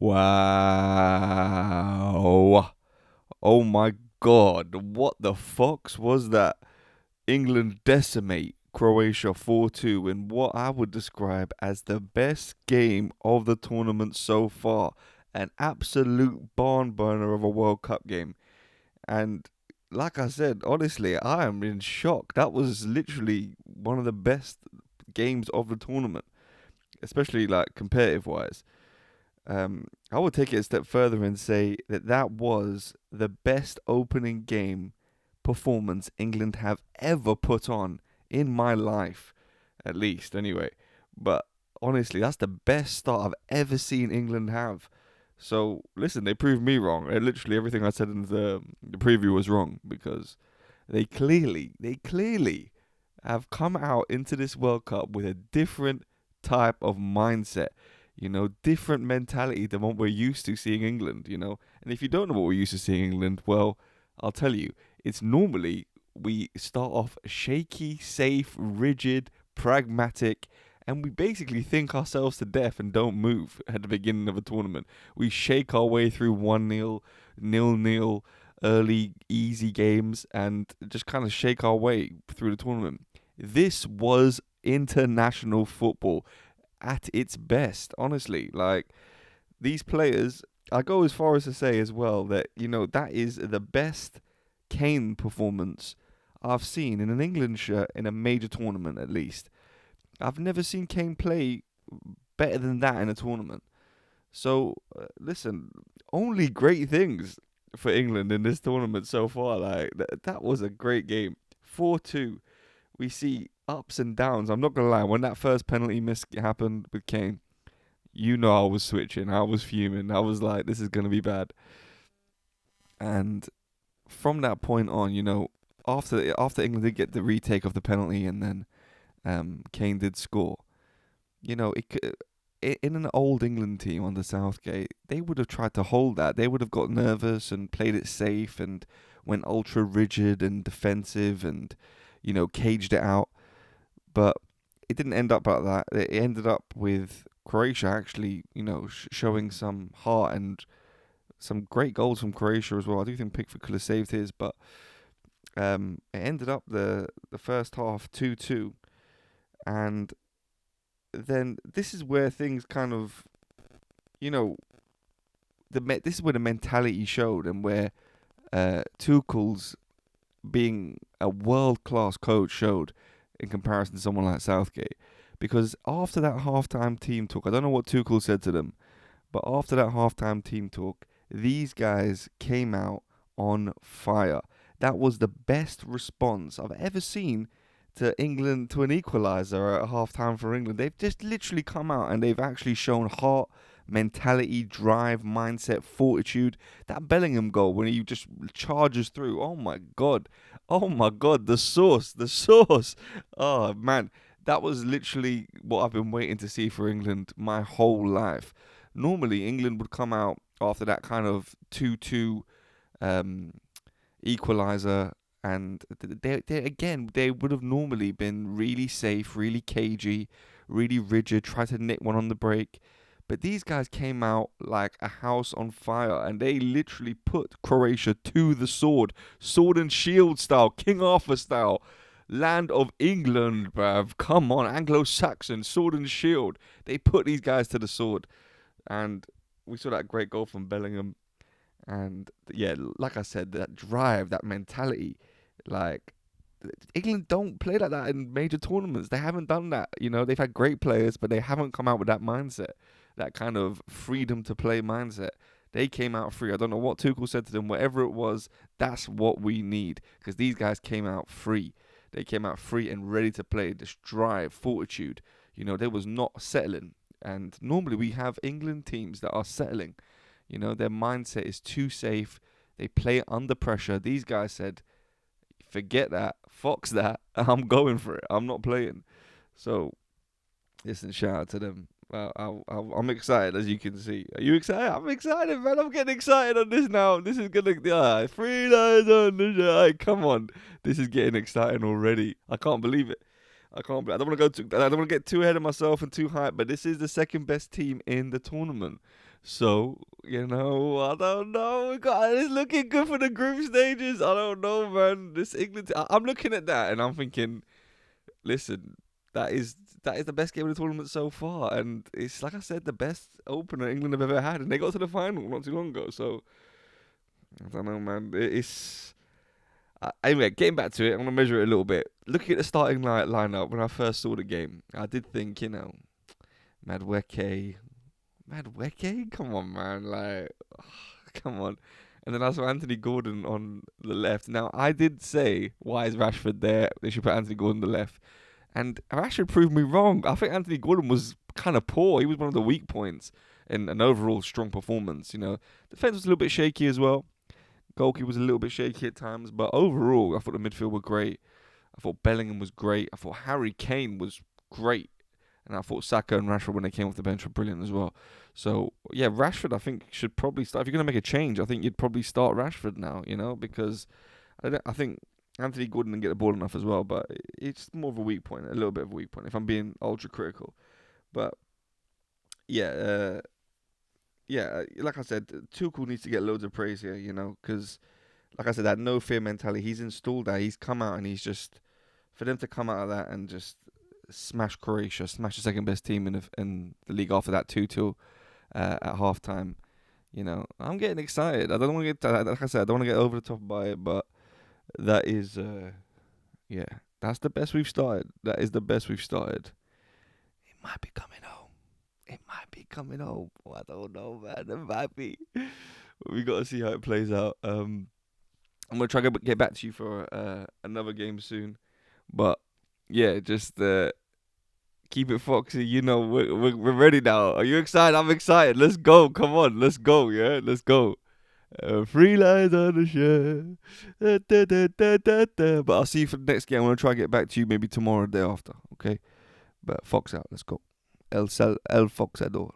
Wow. Oh my God. What the fox was that? England decimate Croatia 4-2 in what I would describe as the best game of the tournament so far. An absolute barn burner of a World Cup game. And like I said, honestly, I am in shock. That was literally one of the best games of the tournament, especially like competitive wise. I would take it a step further and say that that was the best opening game performance England have ever put on in my life, at least anyway. But honestly, that's the best start I've ever seen England have. So listen, they proved me wrong. Literally everything I said in the preview was wrong because they clearly have come out into this World Cup with a different type of mindset, different mentality than what we're used to seeing England, And if you don't know what we're used to seeing England, well, I'll tell you, it's normally we start off shaky, safe, rigid, pragmatic, and we basically think ourselves to death and don't move at the beginning of a tournament. We shake our way through 1-0, 0-0, early, easy games, and just kind of shake our way through the tournament. This was international football at its best, honestly. Like, these players, I go as far as to say as well that, that is the best Kane performance I've seen in an England shirt in a major tournament, at least. I've never seen Kane play better than that in a tournament. So, listen, only great things for England in this tournament so far. Like, that was a great game. 4-2. We see ups and downs. I'm not going to lie. When that first penalty miss happened with Kane, I was switching. I was fuming. I was like, this is going to be bad. And from that point on, after England did get the retake of the penalty and then Kane did score, in an old England team under Southgate, they would have tried to hold that. They would have got nervous and played it safe and went ultra rigid and defensive and, caged it out. But it didn't end up like that. It ended up with Croatia actually, showing some heart and some great goals from Croatia as well. I do think Pickford could have saved his, but it ended up the first half 2-2. And then this is where things kind of, this is where the mentality showed and where Tuchel's being a world-class coach showed in comparison to someone like Southgate. Because after that halftime team talk, I don't know what Tuchel said to them, but after that halftime team talk, these guys came out on fire. That was the best response I've ever seen to England, to an equaliser at halftime for England. They've just literally come out and they've actually shown heart, mentality, drive, mindset, fortitude. That Bellingham goal when he just charges through. Oh my God, the sauce. Oh man, that was literally what I've been waiting to see for England my whole life. Normally, England would come out after that kind of 2-2 equaliser, and they would have normally been really safe, really cagey, really rigid, try to nick one on the break. But these guys came out like a house on fire, and they literally put Croatia to the sword and shield style, King Arthur style. Land of England, bruv. Come on, Anglo-Saxon, sword and shield. They put these guys to the sword. And we saw that great goal from Bellingham. And yeah, like I said, that drive, that mentality, like, England don't play like that in major tournaments. They haven't done that. They've had great players, but they haven't come out with that mindset, that kind of freedom to play mindset. They came out free. I don't know what Tuchel said to them. Whatever it was, that's what we need, because these guys came out free. They came out free and ready to play. This drive, fortitude. They was not settling. And normally we have England teams that are settling. Their mindset is too safe. They play under pressure. These guys said, forget that, fox that, I'm going for it. I'm not playing. So, listen, shout out to them. I'm excited, as you can see. Are you excited? I'm excited, man. I'm getting excited on this now. This is going to... 3 lines on the show. Come on. This is getting exciting already. I can't believe it. I don't want to get too ahead of myself and too hype, but this is the second best team in the tournament. So, I don't know. It's looking good for the group stages. I don't know, man. This England, I'm looking at that and I'm thinking, listen, that is the best game of the tournament so far, and it's like I said, the best opener England have ever had, and they got to the final not too long ago. So I don't know, man. It's anyway. Getting back to it, I'm gonna measure it a little bit. Looking at the starting lineup when I first saw the game, I did think, Madueke, come on, man, like, come on. And then I saw Anthony Gordon on the left. Now I did say, why is Rashford there? They should put Anthony Gordon on the left. And Rashford proved me wrong. I think Anthony Gordon was kind of poor. He was one of the weak points in an overall strong performance. Defense was a little bit shaky as well. Goalkeeper was a little bit shaky at times, but overall, I thought the midfield were great. I thought Bellingham was great. I thought Harry Kane was great. And I thought Saka and Rashford, when they came off the bench, were brilliant as well. So, yeah, Rashford, I think, should probably start. If you're going to make a change, I think you'd probably start Rashford now, because I think Anthony Gordon didn't get the ball enough as well, but it's more of a weak point, a little bit of a weak point, if I'm being ultra critical. But, yeah, like I said, Tuchel needs to get loads of praise here, because, like I said, that no fear mentality, he's installed that. He's come out and he's just, for them to come out of that and just smash Croatia, smash the second best team in the league after that 2-2 at halftime. I'm getting excited. I don't want to get, like I said, I don't want to get over the top by it, but that is, that's the best we've started. That is the best we've started. It might be coming home. I don't know, man. It might be. We got to see how it plays out. I'm gonna try to get back to you for another game soon, but yeah, just keep it foxy. We're ready now. Are you excited? I'm excited. Let's go. Come on, let's go. Yeah, let's go. Three lines on the shirt. Da, da, da, da, da, da. But I'll see you for the next game. I'm gonna try to get back to you maybe tomorrow or the day after. Okay. But Fox out. Let's go. El Foxador.